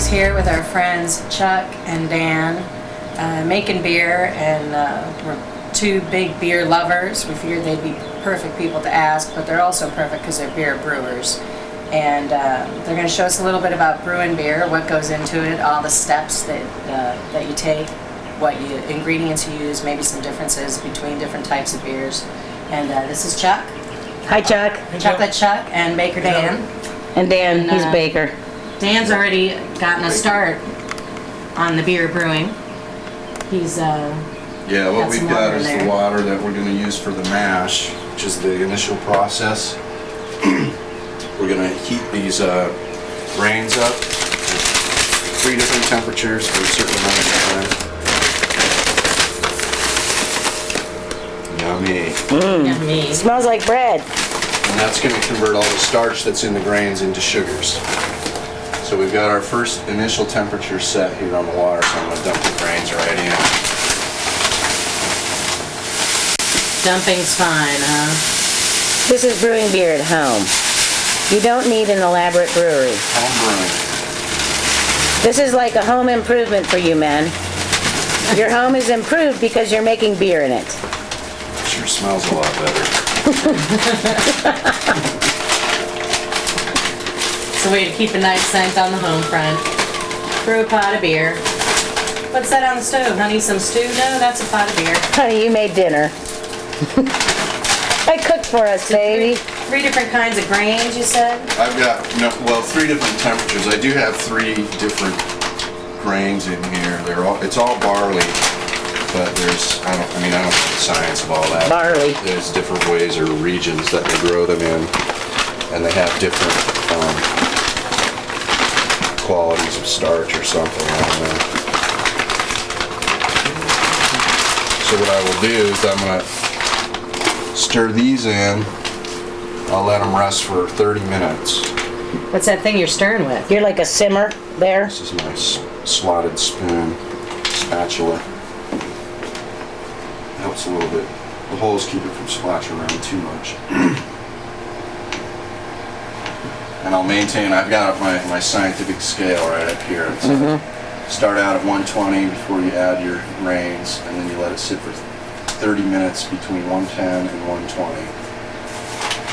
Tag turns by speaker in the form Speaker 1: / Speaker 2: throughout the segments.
Speaker 1: is here with our friends Chuck and Dan, making beer, and we're two big beer lovers. We figured they'd be perfect people to ask, but they're also perfect because they're beer brewers. And they're going to show us a little bit about brewing beer, what goes into it, all the steps that you take, ingredients you use, maybe some differences between different types of beers. And this is Chuck.
Speaker 2: Hi, Chuck.
Speaker 1: Chocolate Chuck and Baker Dan.
Speaker 2: And Dan, he's Baker.
Speaker 1: Dan's already gotten a start on the beer brewing. He's
Speaker 3: yeah, what we've got is the water that we're going to use for the mash, which is the initial process. We're going to heat these grains up at 3 different temperatures for a certain amount of time. Yummy.
Speaker 1: Yummy.
Speaker 2: Smells like bread.
Speaker 3: And that's going to convert all the starch that's in the grains into sugars. So we've got our first initial temperature set here on the water, so I'm going to dump the grains right in.
Speaker 1: Dumping's fine, huh?
Speaker 2: This is brewing beer at home. You don't need an elaborate brewery.
Speaker 3: Home brewing.
Speaker 2: This is like a home improvement for you men. Your home is improved because you're making beer in it.
Speaker 3: Sure smells a lot better.
Speaker 1: It's a way to keep a nice scent on the home front. Brew a pot of beer. What's that on the stove, honey? Some stew? No, that's a pot of beer.
Speaker 2: Honey, you made dinner. I cooked for us, baby.
Speaker 1: Three different kinds of grains, you said?
Speaker 3: I've got, 3 different temperatures. I do have 3 different grains in here. It's all barley, but I don't know the science of all that.
Speaker 2: Barley.
Speaker 3: There's different ways or regions that they grow them in, and they have different qualities of starch or something. I don't know. So what I will do is I'm going to stir these in. I'll let them rest for 30 minutes.
Speaker 1: What's that thing you're stirring with?
Speaker 2: You're like a simmer there.
Speaker 3: This is my slotted spatula. Helps a little bit. The holes keep it from splashing around too much. And I'll maintain, I've got my scientific scale right up here. It's start out at 120 before you add your grains, and then you let it sit for 30 minutes between 110 and 120.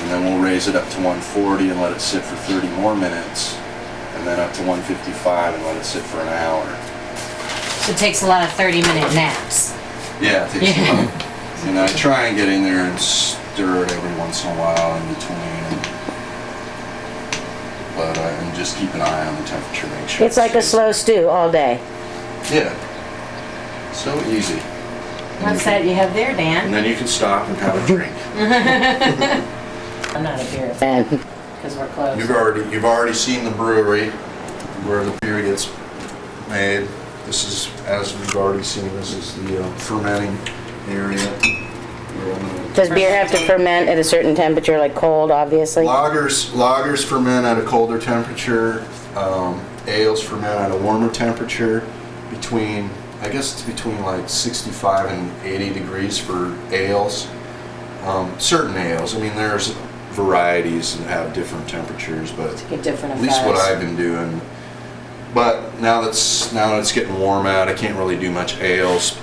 Speaker 3: And then we'll raise it up to 140 and let it sit for 30 more minutes, and then up to 155 and let it sit for an hour.
Speaker 1: So it takes a lot of 30-minute naps.
Speaker 3: Yeah, it takes a lot. And I try and get in there and stir it every once in a while in between. But and just keep an eye on the temperature, make sure.
Speaker 2: It's like a slow stew all day.
Speaker 3: Yeah. So easy.
Speaker 1: What's that you have there, Dan?
Speaker 3: And then you can stop and have a drink.
Speaker 1: I'm not a beer fan because we're close.
Speaker 3: You've already seen the brewery where the beer gets made. This is, as we've already seen, this is the fermenting area.
Speaker 2: Does beer have to ferment at a certain temperature, like cold, obviously?
Speaker 3: Lagers ferment at a colder temperature. Ales ferment at a warmer temperature. I guess it's between like 65 and 80 degrees for ales. Certain ales. I mean, there's varieties that have different temperatures, but
Speaker 1: to get different
Speaker 3: at least what
Speaker 1: effects.
Speaker 3: I've been doing. But now that it's getting warm out, I can't really do much ales.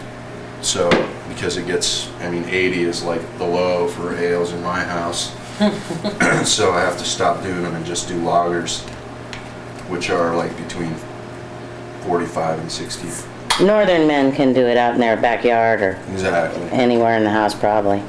Speaker 3: So because it gets, 80 is like the low for ales in my house. So I have to stop doing them and just do lagers, which are like between 45 and 60.
Speaker 2: Northern men can do it out in their backyard or
Speaker 3: Exactly.
Speaker 2: anywhere in the house, probably.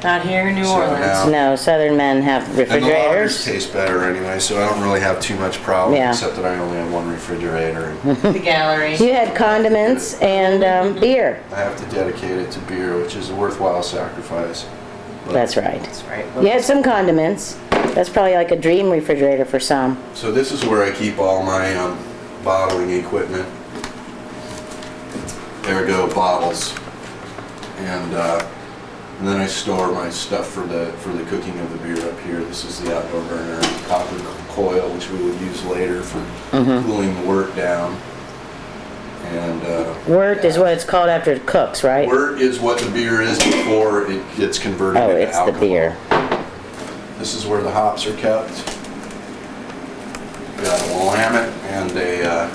Speaker 1: Not here in New
Speaker 3: So
Speaker 1: Orleans.
Speaker 3: now-
Speaker 2: No, Southern men have
Speaker 3: And the lagers
Speaker 2: refrigerators.
Speaker 3: taste better anyway, so I don't really have too much problem,
Speaker 2: Yeah.
Speaker 3: except that I only have one refrigerator.
Speaker 1: The gallery.
Speaker 2: You had condiments and beer.
Speaker 3: I have to dedicate it to beer, which is a worthwhile sacrifice. But-
Speaker 2: That's right.
Speaker 1: That's right.
Speaker 2: You had some condiments. That's probably like a dream refrigerator for some.
Speaker 3: So this is where I keep all my bottling equipment. There go bottles, and then I store my stuff for the cooking of the beer up here. This is the outdoor burner, copper coil, which we would use later for cooling the wort down. And
Speaker 2: Wort is what it's called after it cooks, right?
Speaker 3: wort is what the beer is before it gets converted
Speaker 2: Oh,
Speaker 3: into
Speaker 2: it's the
Speaker 3: alcohol.
Speaker 2: beer.
Speaker 3: This is where the hops are kept. Got a Willamette and a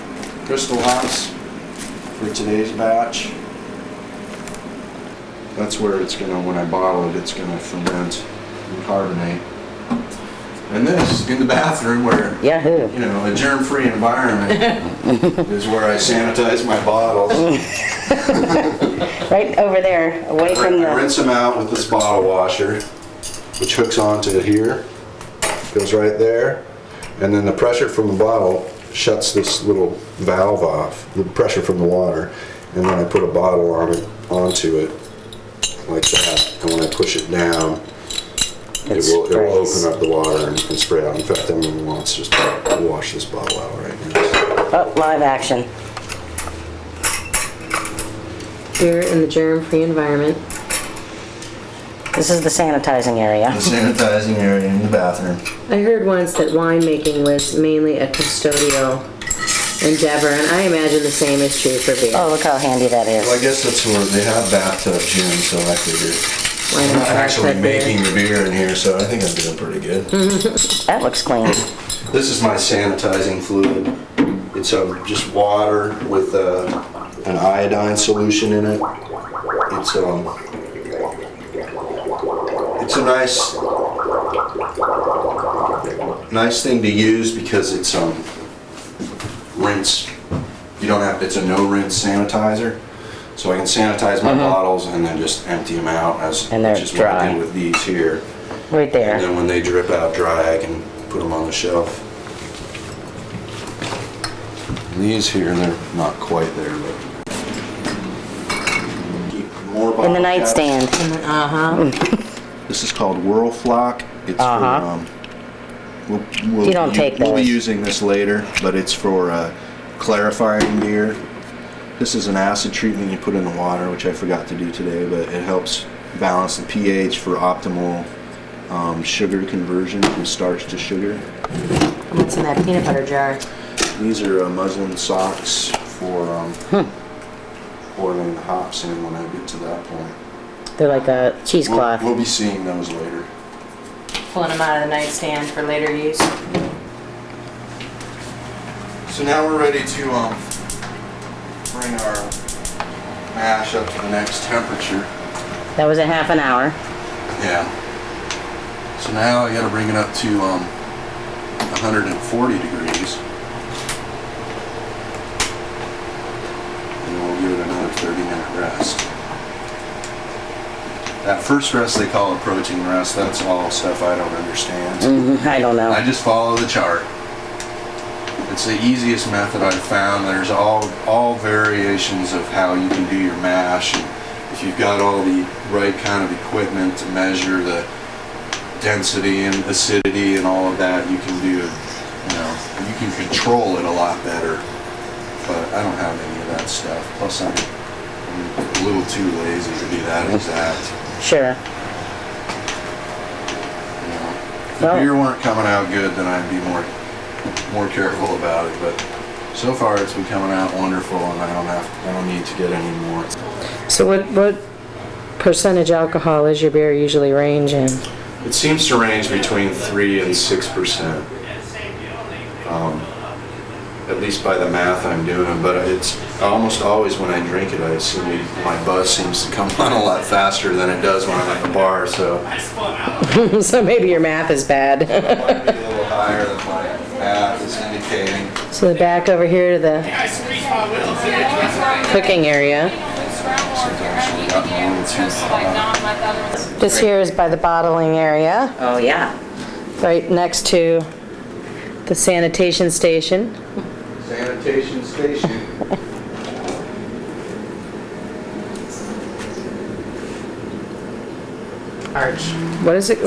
Speaker 3: crystal hops for today's batch. That's where it's gonna, when I bottle it, it's gonna ferment and carbonate. And this, in the bathroom where,
Speaker 2: Yahoo.
Speaker 3: you know, a germ-free environment is where I sanitize my bottles.
Speaker 2: Right over there, away from
Speaker 3: I
Speaker 2: the...
Speaker 3: rinse them out with this bottle washer, which hooks onto here, goes right there, and then the pressure from the bottle shuts this little valve off, the pressure from the water, and then I put a bottle onto it like that, and when I push it down, it will open up the water and spray out. In fact, I'm going to just wash this bottle out right now.
Speaker 2: Oh, live action.
Speaker 1: Beer in the germ-free environment.
Speaker 2: This is the sanitizing area.
Speaker 3: The sanitizing area in the bathroom.
Speaker 1: I heard once that winemaking was mainly a custodial endeavor, and I imagine the same is true for beer.
Speaker 2: Oh, look how handy that is.
Speaker 3: Well, I guess that's where they have bathtub gym, so I figured.
Speaker 1: Why
Speaker 3: I'm
Speaker 1: not
Speaker 3: not actually
Speaker 1: bathtub beer?
Speaker 3: making the beer in here, so I think I'm doing pretty good.
Speaker 2: That looks clean.
Speaker 3: This is my sanitizing fluid. It's just water with an iodine solution in it. It's a nice thing to use because it's rinse. You don't have, it's a no rinse sanitizer. So I can sanitize my bottles and then just empty them out,
Speaker 2: And they're
Speaker 3: which is what I
Speaker 2: dry.
Speaker 3: did with these here.
Speaker 2: Right
Speaker 3: And
Speaker 2: there.
Speaker 3: then when they drip out dry, I can put them on the shelf. And these here, they're not quite there, but keep more
Speaker 2: In the
Speaker 3: bottle caps.
Speaker 2: nightstand.
Speaker 3: This is called Whirl Flock. It's for,
Speaker 2: You don't take
Speaker 3: we'll be
Speaker 2: those.
Speaker 3: using this later, but it's for clarifying beer. This is an acid treatment you put in the water, which I forgot to do today, but it helps balance the pH for optimal sugar conversion from starch to sugar.
Speaker 1: What's in that peanut butter jar?
Speaker 3: These are muslin socks for boiling the hops in when I get to that point.
Speaker 2: They're like a cheesecloth.
Speaker 3: We'll be seeing those later.
Speaker 1: Pulling them out of the nightstand for later use.
Speaker 3: So now we're ready to bring our mash up to the next temperature.
Speaker 2: That was at half an hour.
Speaker 3: Yeah. So now I got to bring it up to 140 degrees. And then we'll give it another 30-minute rest. That first rest they call approaching rest. That's all stuff I don't understand.
Speaker 2: I don't know.
Speaker 3: I just follow the chart. It's the easiest method I've found. There's all variations of how you can do your mash. And if you've got all the right kind of equipment to measure the density and acidity and all of that, you can do, you can control it a lot better. But I don't have any of that stuff. Plus I'm a little too lazy to be that exact.
Speaker 2: Sure.
Speaker 3: If the beer weren't coming out good, then I'd be more careful about it. But so far, it's been coming out wonderful, and I don't need to get any more.
Speaker 1: So what percentage alcohol is your beer usually range in?
Speaker 3: It seems to range between 3 and 6%. At least by the math I'm doing, but it's almost always when I drink it, I seem my buzz seems to come on a lot faster than it does when I'm at the bar. So
Speaker 1: So maybe your math is bad.
Speaker 3: it might be a little higher than my math is indicating.
Speaker 1: So the back over here to the cooking area. This here is by the bottling area,
Speaker 2: Oh, yeah.
Speaker 1: right next to the sanitation station.
Speaker 3: Sanitation station.
Speaker 1: Arch. What is it?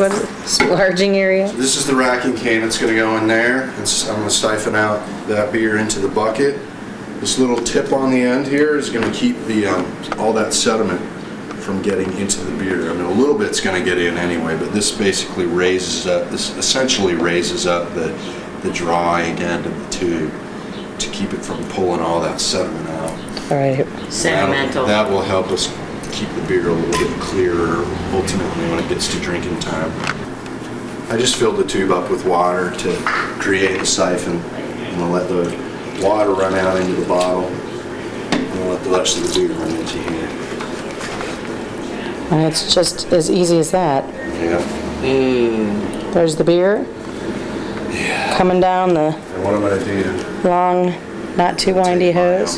Speaker 1: Larging area?
Speaker 3: This is the racking cane that's going to go in there. I'm going to siphon out that beer into the bucket. This little tip on the end here is going to keep the all that sediment from getting into the beer. I mean, a little bit's going to get in anyway, but this basically essentially raises up the drawing end of the tube to keep it from pulling all that sediment out.
Speaker 1: All right.
Speaker 2: Sentimental.
Speaker 3: That will help us keep the beer a little bit clearer ultimately when it gets to drinking time. I just filled the tube up with water to create a siphon and I'll let the water run out into the bottle, and we'll let the rest of the beer run into here.
Speaker 2: And it's just as easy as that.
Speaker 3: Yeah.
Speaker 2: There's the beer. Coming down the
Speaker 3: And what I'm going to do,
Speaker 2: long, not too windy hose.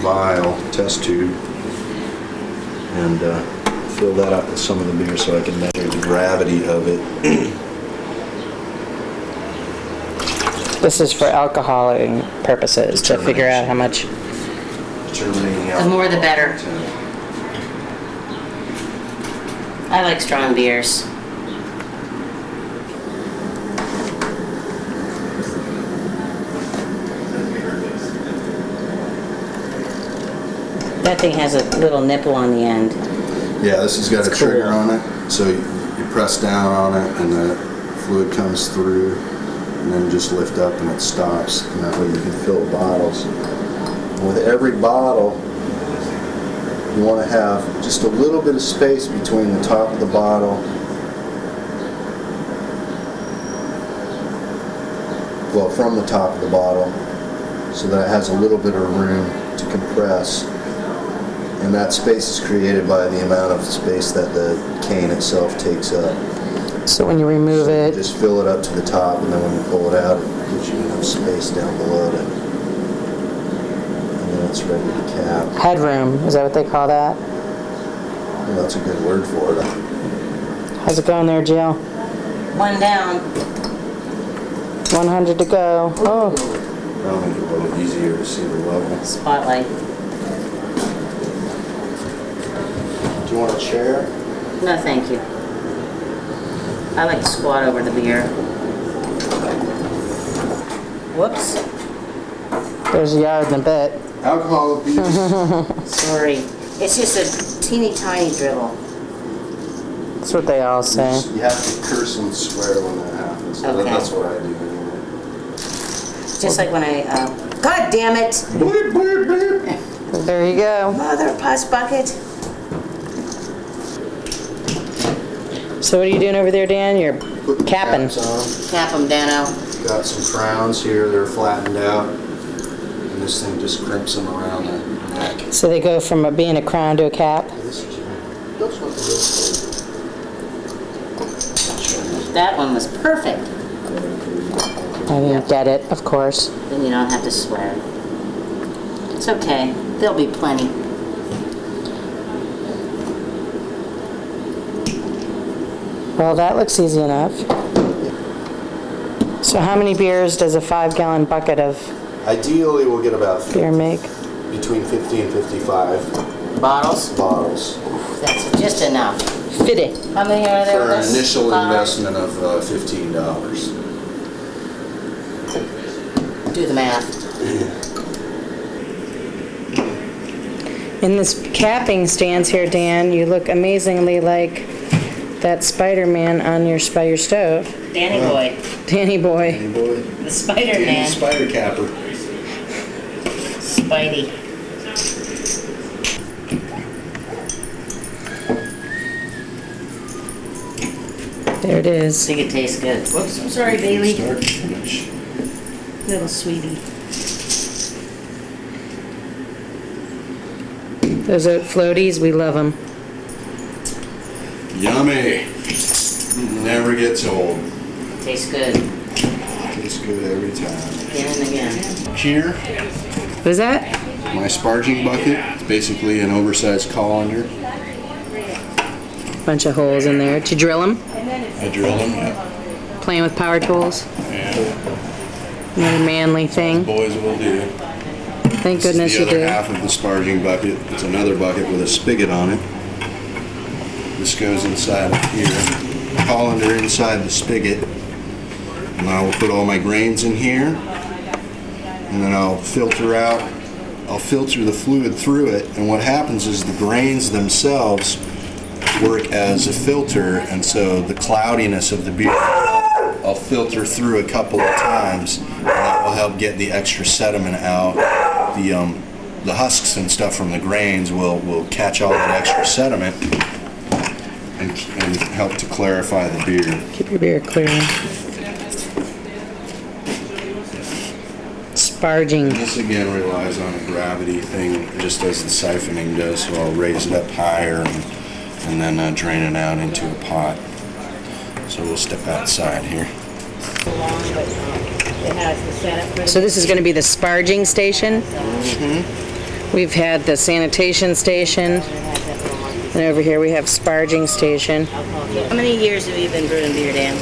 Speaker 3: vial, test tube, and fill that up with some of the beer so I can measure the gravity of it.
Speaker 2: This is for alcoholing purposes, to figure out how much.
Speaker 3: Determining
Speaker 1: The more the better. I like strong beers.
Speaker 2: That thing has a little nipple on the end.
Speaker 3: Yeah, this has got a
Speaker 2: It's
Speaker 3: trigger
Speaker 2: cool.
Speaker 3: on it, so you press down on it and the fluid comes through, and then just lift up and it stops, and that way you can fill bottles. And with every bottle, you want to have just a little bit of space between the top of the bottle from the top of the bottle, so that it has a little bit of room to compress. And that space is created by the amount of space that the cane itself takes up.
Speaker 2: So when you remove
Speaker 3: So you
Speaker 2: it,
Speaker 3: just fill it up to the top, and then when you pull it out, it gives you enough space down below it. And then it's ready to cap.
Speaker 2: headroom, is that what they call that?
Speaker 3: Well, that's a good word for it.
Speaker 2: How's it going there, Jill?
Speaker 1: One down.
Speaker 2: 100 to go. Oh,
Speaker 3: That'll make it a little easier to see the level.
Speaker 1: Spotlight.
Speaker 3: Do you want a chair?
Speaker 1: No, thank you. I like to squat over the beer. Whoops.
Speaker 2: there's a yard and a bit.
Speaker 3: Alcohol abuse.
Speaker 1: Sorry. It's just a teeny tiny dribble.
Speaker 2: That's what they all say.
Speaker 3: You have to curse and swear when that happens. So
Speaker 1: Okay.
Speaker 3: that's what I do anyway.
Speaker 1: Just like when I, God damn it!
Speaker 3: Bleep, bleep, bleep.
Speaker 2: There you go.
Speaker 1: Mother puss bucket.
Speaker 2: So what are you doing over there, Dan? You're
Speaker 3: Put the
Speaker 2: capping.
Speaker 3: caps on.
Speaker 1: Cap 'em, Dano.
Speaker 3: Got some crowns here, they're flattened out. And this thing just crimps them around the neck.
Speaker 2: So they go from being a crown to a cap.
Speaker 3: This is, that's what the real
Speaker 1: That one was perfect.
Speaker 2: I didn't get it, of course.
Speaker 1: Then you don't have to swear. It's okay. There'll be plenty.
Speaker 2: Well, that looks easy enough. So how many beers does a 5-gallon bucket of
Speaker 3: Ideally, we'll get about
Speaker 2: beer make?
Speaker 3: between 50 and 55
Speaker 1: Bottles?
Speaker 3: bottles
Speaker 1: That's just enough.
Speaker 2: 50.
Speaker 1: How many are there?
Speaker 3: for
Speaker 1: in
Speaker 3: an
Speaker 1: this?
Speaker 3: initial
Speaker 1: Five?
Speaker 3: investment of $15.
Speaker 1: Do the math.
Speaker 2: In this capping stance here, Dan, you look amazingly like that Spider-Man on by your stove.
Speaker 1: Danny boy.
Speaker 2: Danny boy.
Speaker 3: Hey boy,
Speaker 1: The Spider-Man.
Speaker 3: spider capper.
Speaker 1: Spidey.
Speaker 2: There it
Speaker 1: I
Speaker 2: is.
Speaker 1: think it tastes good. Whoops, I'm sorry, Bailey.
Speaker 3: Start to finish.
Speaker 1: Little sweetie.
Speaker 2: Those oat floaties, we love them.
Speaker 3: Yummy. Never gets old.
Speaker 1: Tastes good.
Speaker 3: Tastes good every time.
Speaker 1: Again and again.
Speaker 3: Here,
Speaker 2: What is that?
Speaker 3: my sparging bucket. It's basically an oversized colander.
Speaker 2: Bunch of holes in there. To drill them?
Speaker 3: I drill them. Yeah.
Speaker 2: Playing with power tools? Another manly thing.
Speaker 3: Boys will do.
Speaker 2: Thank goodness
Speaker 3: This
Speaker 2: you
Speaker 3: is the other
Speaker 2: do.
Speaker 3: half of the sparging bucket. It's another bucket with a spigot on it. This goes inside of here. Colander inside the spigot. And I will put all my grains in here. And then I'll filter the fluid through it. And what happens is the grains themselves work as a filter, and so the cloudiness of the beer I'll filter through a couple of times, and that will help get the extra sediment out. The husks and stuff from the grains will catch all that extra sediment and help to clarify the beer.
Speaker 2: Keep your beer clear. sparging.
Speaker 3: This again relies on a gravity thing, just as the siphoning does. So I'll raise it up higher and then drain it out into a pot. So we'll step outside here.
Speaker 2: So this is going to be the sparging station. We've had the sanitation station, and over here we have sparging station. How many years have you been brewing beer, Dan?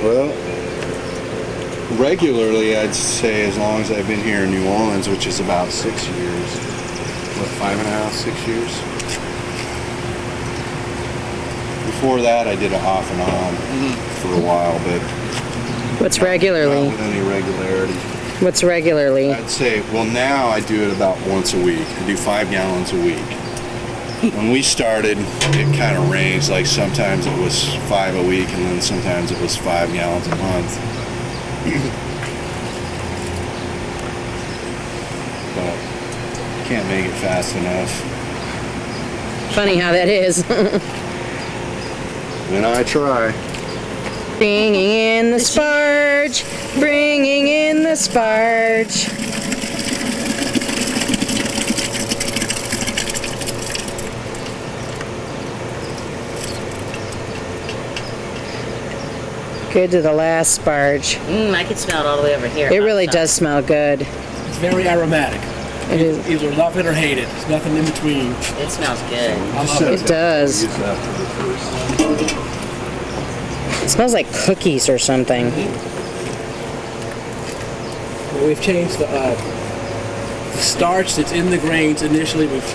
Speaker 3: Well, regularly I'd say as long as I've been here in New Orleans, which is about 6 years. What, 5.5, 6 years? Before that I did it off and on for a while, but
Speaker 2: What's regularly?
Speaker 3: not with any regularity.
Speaker 2: What's regularly?
Speaker 3: I'd say, well, now I do it about once a week. I do 5 gallons a week. When we started, it kind of ranged. Like sometimes it was 5 a week, and then sometimes it was 5 gallons a month. But can't make it fast enough.
Speaker 2: Funny how that is.
Speaker 3: When I try.
Speaker 2: Bringing in the sparge, bringing in the sparge. Good to the last sparge.
Speaker 4: I can smell it all the way over here.
Speaker 2: It really does smell good.
Speaker 5: It's very aromatic.
Speaker 2: It is.
Speaker 5: Either love it or hate it. There's nothing in between.
Speaker 4: It smells good.
Speaker 5: I love it.
Speaker 2: It does.
Speaker 3: Use that for the first.
Speaker 2: It smells like cookies or something.
Speaker 5: We've changed the starch that's in the grains initially. We've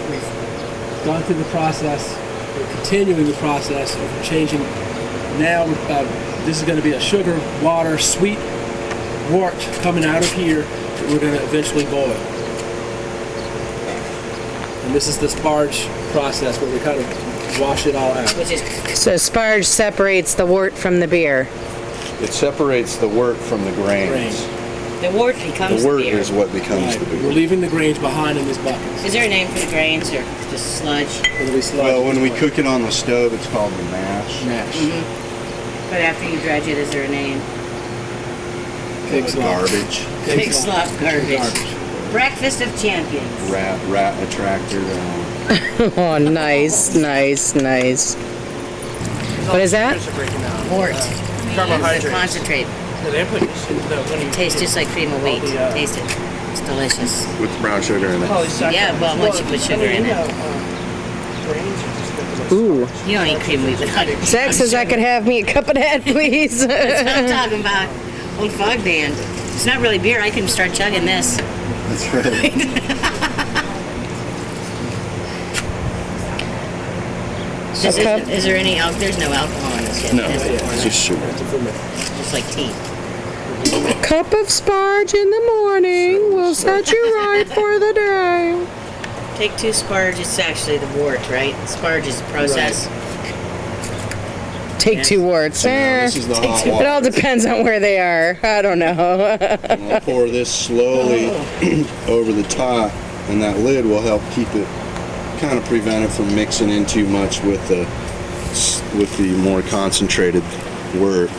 Speaker 5: gone through the process. We're continuing the process of changing. Now this is going to be a sugar, water, sweet wort coming out of here that we're going to eventually boil. And this is the sparge process where we kind of wash it all out.
Speaker 4: Which is
Speaker 2: So sparge separates the wort from the beer.
Speaker 3: It separates the wort from the grains.
Speaker 4: the wort becomes
Speaker 3: The wort
Speaker 4: beer.
Speaker 3: is what becomes the
Speaker 5: We're
Speaker 3: beer.
Speaker 5: leaving the grains behind in these buckets.
Speaker 4: Is there a name for the grains or just sludge?
Speaker 5: It'll be sludge.
Speaker 3: Well, when we cook it on the stove, it's called the mash.
Speaker 5: Mash.
Speaker 4: But after you dredge it, is there a name?
Speaker 5: Pig slop.
Speaker 3: Garbage.
Speaker 4: Pig slop garbage. Breakfast of champions.
Speaker 3: Rat attractor.
Speaker 2: Oh, nice, nice, nice. What is that?
Speaker 4: Wort.
Speaker 5: Carbohydrates.
Speaker 4: Concentrate. It tastes just like cream of wheat. Taste it. It's delicious.
Speaker 3: With brown sugar in it.
Speaker 4: Yeah, well, once you put sugar in it.
Speaker 2: Ooh.
Speaker 4: You don't eat cream of wheat without it.
Speaker 2: Zach says I could have me a cup of that, please.
Speaker 4: That's what I'm talking about. Old fog band. It's not really beer. I can start chugging this.
Speaker 3: That's right.
Speaker 4: Is there any alcohol? There's no alcohol in this yet.
Speaker 3: No,
Speaker 4: is there?
Speaker 3: it's just sugar.
Speaker 4: Just like tea.
Speaker 2: Cup of sparge in the morning will set you right for the day.
Speaker 4: Take 2 sparge. It's actually the wort, right? Sparge is the process.
Speaker 2: Take 2 worts.
Speaker 3: This is the hot
Speaker 2: It all
Speaker 3: water.
Speaker 2: depends on where they are. I don't know.
Speaker 3: I'll pour this slowly over the top, and that lid will help keep it, kind of prevent it from mixing in too much with the more concentrated wort.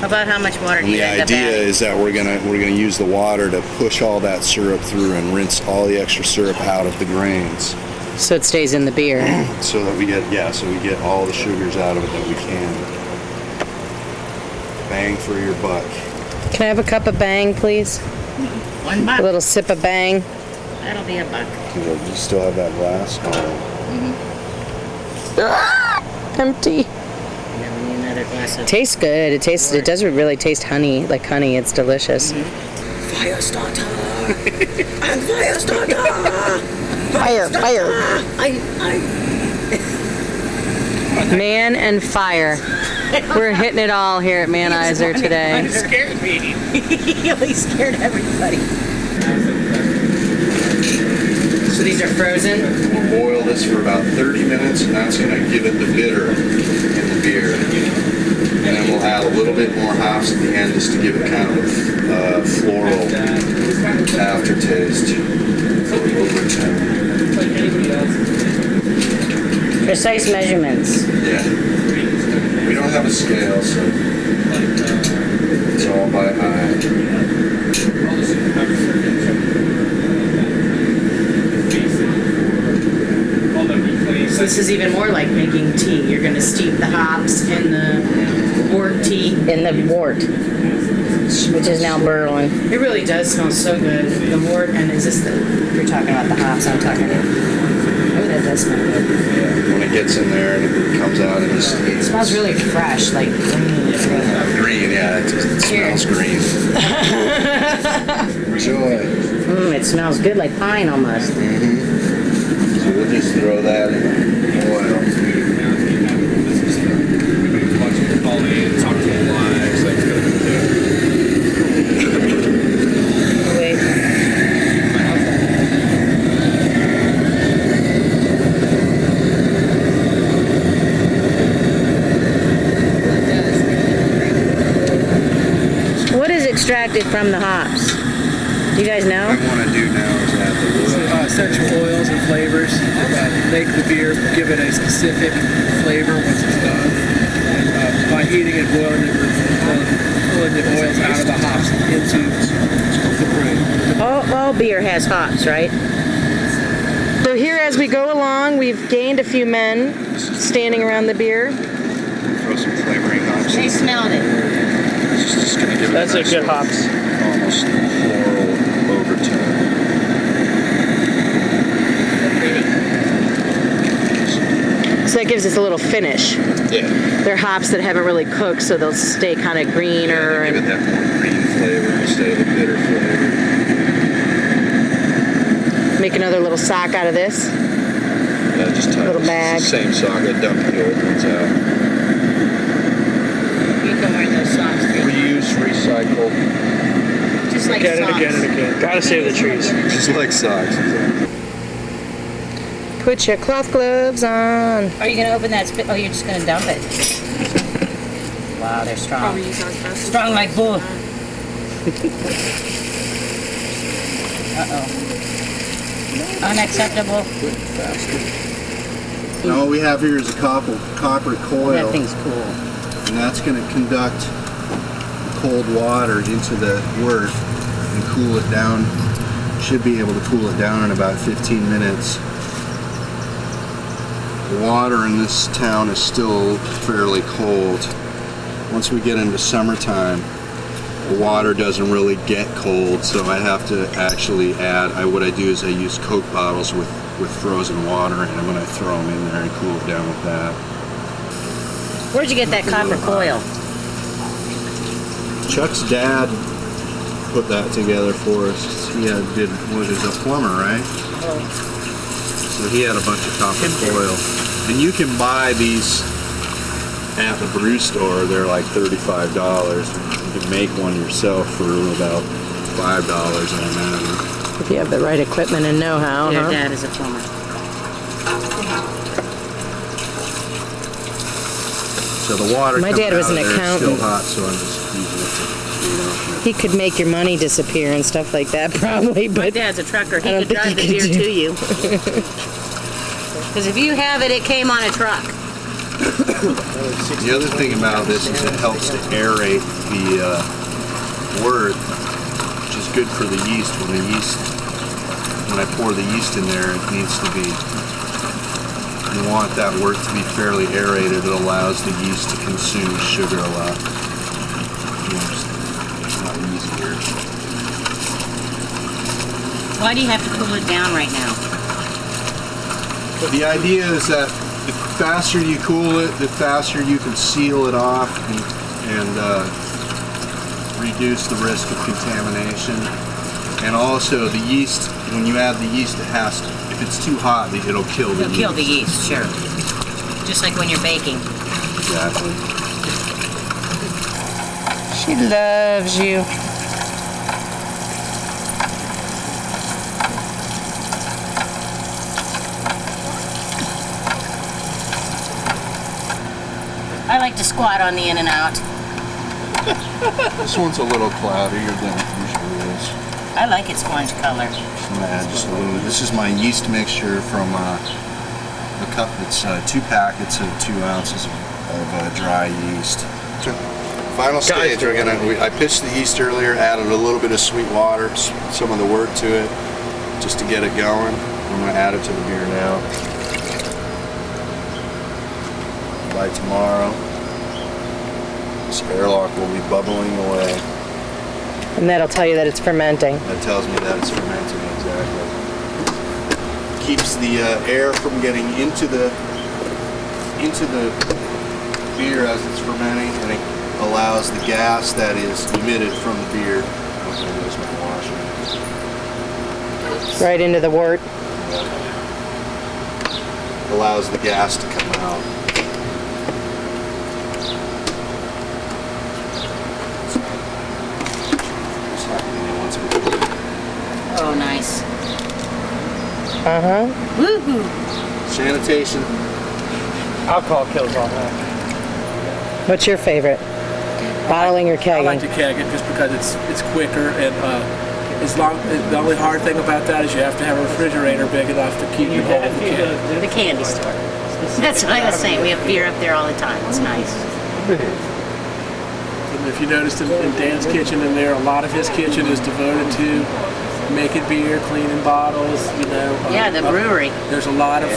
Speaker 4: About how much water do
Speaker 3: And
Speaker 4: you
Speaker 3: the
Speaker 4: end up
Speaker 3: idea
Speaker 4: adding?
Speaker 3: is that we're gonna use the water to push all that syrup through and rinse all the extra syrup out of the grains,
Speaker 2: So it stays in the beer.
Speaker 3: so that we get all the sugars out of it that we can. Bang for your buck.
Speaker 2: Can I have a cup of Bang, please?
Speaker 4: $1.
Speaker 2: A little sip of Bang.
Speaker 4: That'll be $1.
Speaker 3: Do you still have that glass?
Speaker 2: Empty.
Speaker 4: Never need another glass of.
Speaker 2: Tastes good. It does really taste honey, like honey. It's delicious.
Speaker 4: Fire starter. I'm fire starter.
Speaker 2: Fire, fire. Man and fire. We're hitting it all here at Manizer today.
Speaker 5: Scared me.
Speaker 4: He always scared everybody.
Speaker 1: So these are frozen?
Speaker 3: We'll boil this for about 30 minutes, and that's going to give it the bitter in the beer. And then we'll add a little bit more hops at the end just to give it kind of a floral aftertaste over time.
Speaker 2: Precise measurements.
Speaker 3: Yeah. We don't have a scale, so it's all by eye.
Speaker 1: is even more like making tea. You're going to steep the hops in the wort tea.
Speaker 2: In the wort, which is now Berlin.
Speaker 1: It really does smell so good. The wort, and is this the, you're talking about the hops, I'm talking about. Oh, that does smell good.
Speaker 3: Yeah, when it gets in there and it comes out in the steam.
Speaker 1: It smells really fresh, like green.
Speaker 3: Green, yeah, it smells green. Enjoy.
Speaker 2: It smells good, like pine almost.
Speaker 3: So we'll just throw that in oil.
Speaker 2: Wait. What is extracted from the hops? Do you guys know?
Speaker 3: What I want to do now is add the oil.
Speaker 5: Essential oils and flavors make the beer, give it a specific flavor once it's done. And, by heating and boiling it, we're pulling the oils out of the hops into the brew.
Speaker 2: All beer has hops, right? So here as we go along, we've gained a few men standing around the beer.
Speaker 3: Throw some flavoring hops
Speaker 4: They
Speaker 3: in.
Speaker 4: smelled it.
Speaker 3: It's just going to give it
Speaker 5: That's
Speaker 3: a
Speaker 5: a
Speaker 3: nice
Speaker 5: good
Speaker 3: little,
Speaker 5: hops.
Speaker 3: almost floral overtone.
Speaker 2: So that gives us a little finish.
Speaker 3: Yeah.
Speaker 2: They're hops that haven't really cooked, so they'll stay kind of greener.
Speaker 3: Give it
Speaker 2: And
Speaker 3: that more green flavor instead of the bitter flavor.
Speaker 2: make another little sock out of this.
Speaker 3: Yeah, just tie
Speaker 2: Little
Speaker 3: this-
Speaker 2: bag.
Speaker 3: Same sock. I dumped the old ones out.
Speaker 4: You can wear those socks.
Speaker 3: Reuse, recycle,
Speaker 4: Just like
Speaker 5: Again and
Speaker 4: socks.
Speaker 5: again and again. Gotta save the trees.
Speaker 3: just like socks.
Speaker 2: Put your cloth gloves on.
Speaker 4: Are you going to open that spit? Oh, you're just going to dump it. Wow, they're strong. Strong like bull. Uh-oh. Unacceptable.
Speaker 3: Now what we have here is a copper coil,
Speaker 4: That thing's cool.
Speaker 3: and that's going to conduct the cold water into the wort and cool it down. Should be able to cool it down in about 15 minutes. The water in this town is still fairly cold. Once we get into summertime, the water doesn't really get cold, so I have to actually add, what I do is I use Coke bottles with frozen water in them, and I throw them in there and cool it down with that.
Speaker 4: Where'd you get that copper coil?
Speaker 3: Chuck's dad put that together for us. He was a plumber, right? So he had a bunch of copper coil. And you can buy these at the brew store. They're like $35. You can make one yourself for about $5, I imagine.
Speaker 2: If you have the right equipment and know-how,
Speaker 4: Your
Speaker 2: huh?
Speaker 4: dad is a plumber.
Speaker 3: So the water
Speaker 2: My
Speaker 3: coming
Speaker 2: dad was
Speaker 3: out
Speaker 2: an
Speaker 3: of there is still
Speaker 2: accountant.
Speaker 3: hot, so I'm just using it to,
Speaker 2: He could make your money disappear and stuff like that, probably,
Speaker 4: My
Speaker 2: but
Speaker 4: dad's a trucker. He
Speaker 2: I don't
Speaker 4: could
Speaker 2: think
Speaker 4: drive the
Speaker 2: he
Speaker 4: beer
Speaker 2: could
Speaker 4: to you. Because if you have it, it came on a truck.
Speaker 3: The other thing about this is it helps to aerate the wort, which is good for the yeast. When I pour the yeast in there, it needs to be, you want that wort to be fairly aerated. It allows the yeast to consume sugar a lot easier.
Speaker 4: Why do you have to cool it down right now?
Speaker 3: The idea is that the faster you cool it, the faster you can seal it off and reduce the risk of contamination. And also the yeast, when you add the yeast, if it's too hot, it'll kill the
Speaker 4: It'll
Speaker 3: yeast.
Speaker 4: kill the yeast, sure. Just like when you're baking.
Speaker 3: Exactly.
Speaker 2: she loves you.
Speaker 4: I like to squat on the in and out.
Speaker 3: This one's a little cloudier than it usually is.
Speaker 4: I like its orange color.
Speaker 3: I'm gonna add just a little bit. This is my yeast mixture from a cup that's 2 packets of 2 ounces of dry yeast. Final stage, I pitched the yeast earlier, added a little bit of sweet water, some of the wort to it, just to get it going. I'm gonna add it to the beer now. by tomorrow, this airlock will be bubbling away.
Speaker 2: And that'll tell you that it's fermenting.
Speaker 3: That tells me that it's fermenting, exactly. Keeps the air from getting into the beer as it's fermenting, and it allows the gas that is emitted from the beer. Okay, there's my washer.
Speaker 2: Right into the wort.
Speaker 3: Allows the gas to come out. Just happening once before.
Speaker 4: Oh, nice.
Speaker 2: Uh-huh.
Speaker 4: Woohoo!
Speaker 3: Sanitation.
Speaker 5: Alcohol kills all that.
Speaker 2: What's your favorite? Bottling or
Speaker 5: I like to
Speaker 2: kegging?
Speaker 5: keg it just because it's quicker, and the only hard thing about that is you have to have a refrigerator big enough to keep you hold the keg.
Speaker 4: The candy store. That's what I was saying. We have beer up there all the time. It's nice.
Speaker 5: And if you noticed in Dan's kitchen in there, a lot of his kitchen is devoted to making beer, cleaning bottles, you know.
Speaker 4: Yeah, the brewery.
Speaker 5: There's a lot of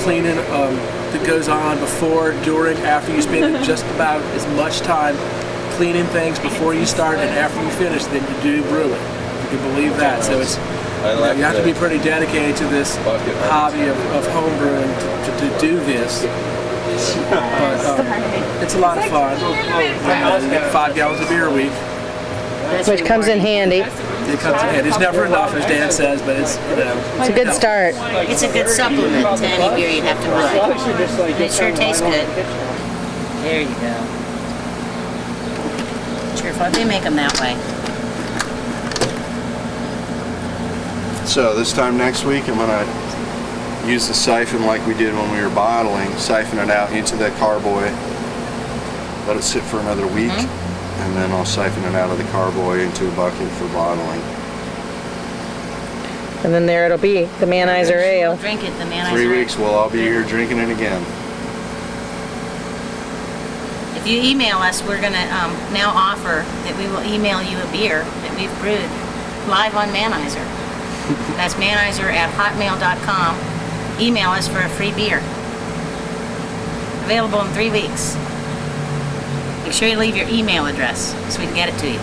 Speaker 5: cleaning that goes on before, during, after. You spend just about as much time cleaning things before you start and after you finish than you do brewing. You can believe that. So it's you have to be pretty dedicated to this hobby of home brewing to do this. But it's a lot of fun. You get 5 gallons of beer a week.
Speaker 2: Which comes in handy.
Speaker 5: It comes in handy. It's never enough, as Dan says, but it's, you know.
Speaker 2: It's a good start.
Speaker 4: It's a good supplement to any beer you'd have to buy. And it sure tastes good. There you go. Sure fun. They make them that way.
Speaker 3: So this time next week, I'm gonna use the siphon like we did when we were bottling, siphon it out into that carboy, let it sit for another week, and then I'll siphon it out of the carboy into a bucket for bottling.
Speaker 2: And then there it'll be, the Manizer Ale.
Speaker 4: Drink it, the Manizer.
Speaker 3: 3 weeks, we'll all be here drinking it again.
Speaker 4: If you email us, we're going to now offer that we will email you a beer that we've brewed live on Manizer. That's manizer@hotmail.com. Email us for a free beer. Available in 3 weeks. Make sure you leave your email address so we can get it to you.